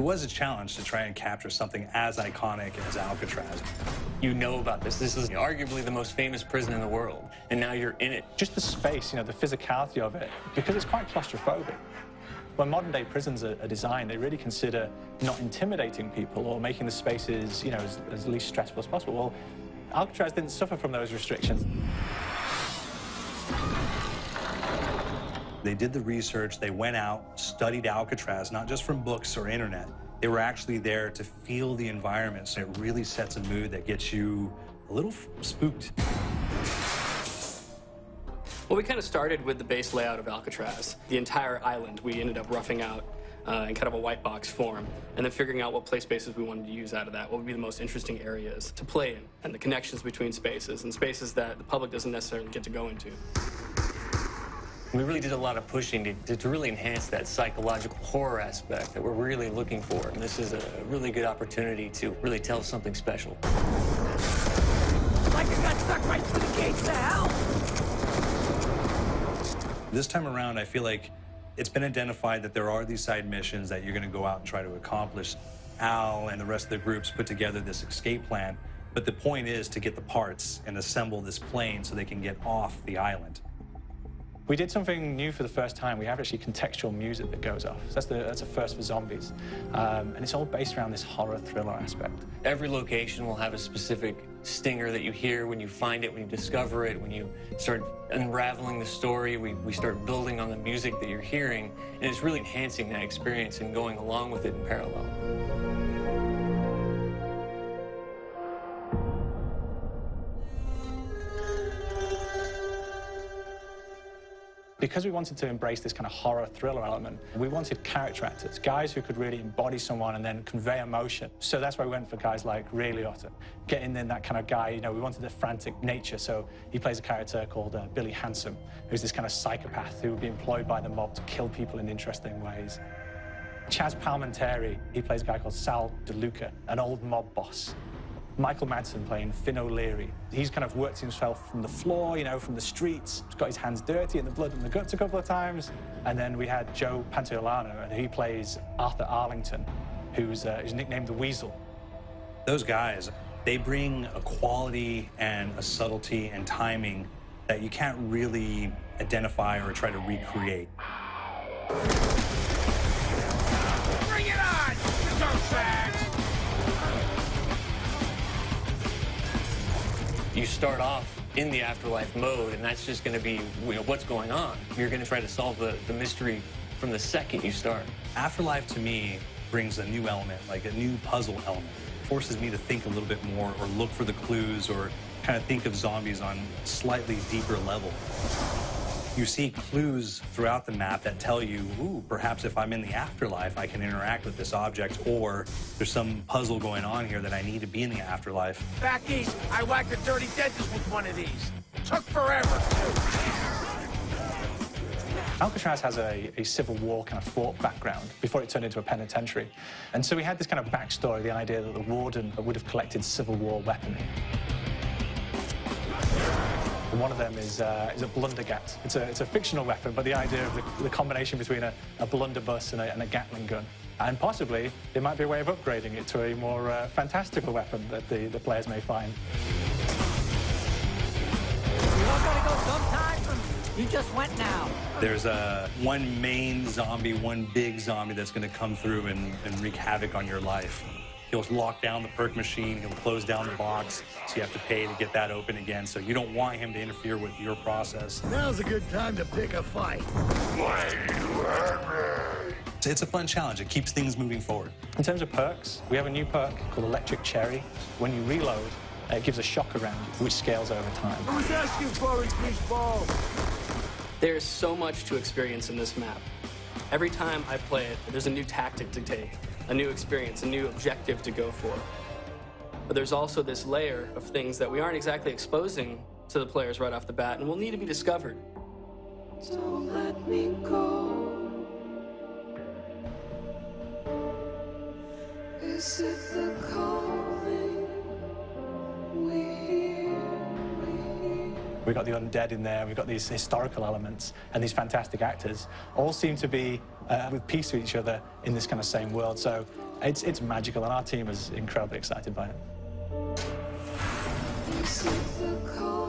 was a challenge to try and capture something as iconic as Alcatraz. You know about this. This is arguably the most famous prison in the world, and now you're in it. Just the space, you know, the physicality of it, because it's quite claustrophobic. When modern-day prisons are designed, they really consider not intimidating people or making the spaces, you know, as least stressful as possible. Well, Alcatraz didn't suffer from those restrictions. They did the research, they went out, studied Alcatraz, not just from books or internet. They were actually there to feel the environment, so it really sets a mood that gets you a little spooked. Well, we kind of started with the base layout of Alcatraz. The entire island we ended up roughing out in kind of a white box form, and then figuring out what play spaces we wanted to use out of that, what would be the most interesting areas to play in, and the connections between spaces, and spaces that the public doesn't necessarily get to go into. We really did a lot of pushing to really enhance that psychological horror aspect that we're really looking for. And this is a really good opportunity to really tell something special. Like I got stuck right through the gates of hell! This time around, I feel like it's been identified that there are these side missions that you're going to go out and try to accomplish. Al and the rest of the groups put together this escape plan, but the point is to get the parts and assemble this plane so they can get off the island. We did something new for the first time. We have actually contextual music that goes off. So that's a first for zombies. And it's all based around this horror thriller aspect. Every location will have a specific stinger that you hear when you find it, when you discover it, when you start unraveling the story. We start building on the music that you're hearing, and it's really enhancing that experience and going along with it in parallel. Because we wanted to embrace this kind of horror thriller element, we wanted character actors, guys who could really embody someone and then convey emotion. So that's why we went for guys like Ray Liotta. Getting in that kind of guy, you know, we wanted a frantic nature, so he plays a character called Billy Handsome, who's this kind of psychopath who would be employed by the mob to kill people in interesting ways. Chaz Palminteri, he plays a guy called Sal DeLuca, an old mob boss. Michael Madsen playing Finn O'Leary. He's kind of worked himself from the floor, you know, from the streets. He's got his hands dirty in the blood and the guts a couple of times. And then we had Joe Pantoliano, and he plays Arthur Arlington, who's nicknamed the Weasel. Those guys, they bring a quality and a subtlety and timing that you can't really identify or try to recreate. Bring it on! Dirtbags! You start off in the afterlife mode, and that's just going to be, you know, what's going on. You're going to try to solve the mystery from the second you start. Afterlife, to me, brings a new element, like a new puzzle element. It forces me to think a little bit more or look for the clues or kind of think of zombies on a slightly deeper level. You see clues throughout the map that tell you, ooh, perhaps if I'm in the afterlife, I can interact with this object, or there's some puzzle going on here that I need to be in the afterlife. Back east, I whacked a dirty dentist with one of these. Took forever, too. Alcatraz has a Civil War kind of fort background before it turned into a penitentiary. And so we had this kind of backstory, the idea that the warden would have collected Civil War weaponry. One of them is a blundergat. It's a fictional weapon, but the idea of the combination between a blunderbuss and a Gatling gun. And possibly, there might be a way of upgrading it to a more fantastical weapon that the players may find. You all gotta go sometime? You just went now. There's one main zombie, one big zombie that's going to come through and wreak havoc on your life. He'll lock down the perk machine, he'll close down the box, so you have to pay to get that open again, so you don't want him to interfere with your process. Now's a good time to pick a fight. It's a fun challenge. It keeps things moving forward. In terms of perks, we have a new perk called Electric Cherry. When you reload, it gives a shock around you, which scales over time. Who's asking for it, greaseball? There's so much to experience in this map. Every time I play it, there's a new tactic to take, a new experience, a new objective to go for. But there's also this layer of things that we aren't exactly exposing to the players right off the bat and will need to be discovered. Don't let me go. Is it the calling we hear? We've got the undead in there, we've got these historical elements, and these fantastic actors all seem to be with peace with each other in this kind of same world. So it's magical, and our team is incredibly excited by it. This is the call.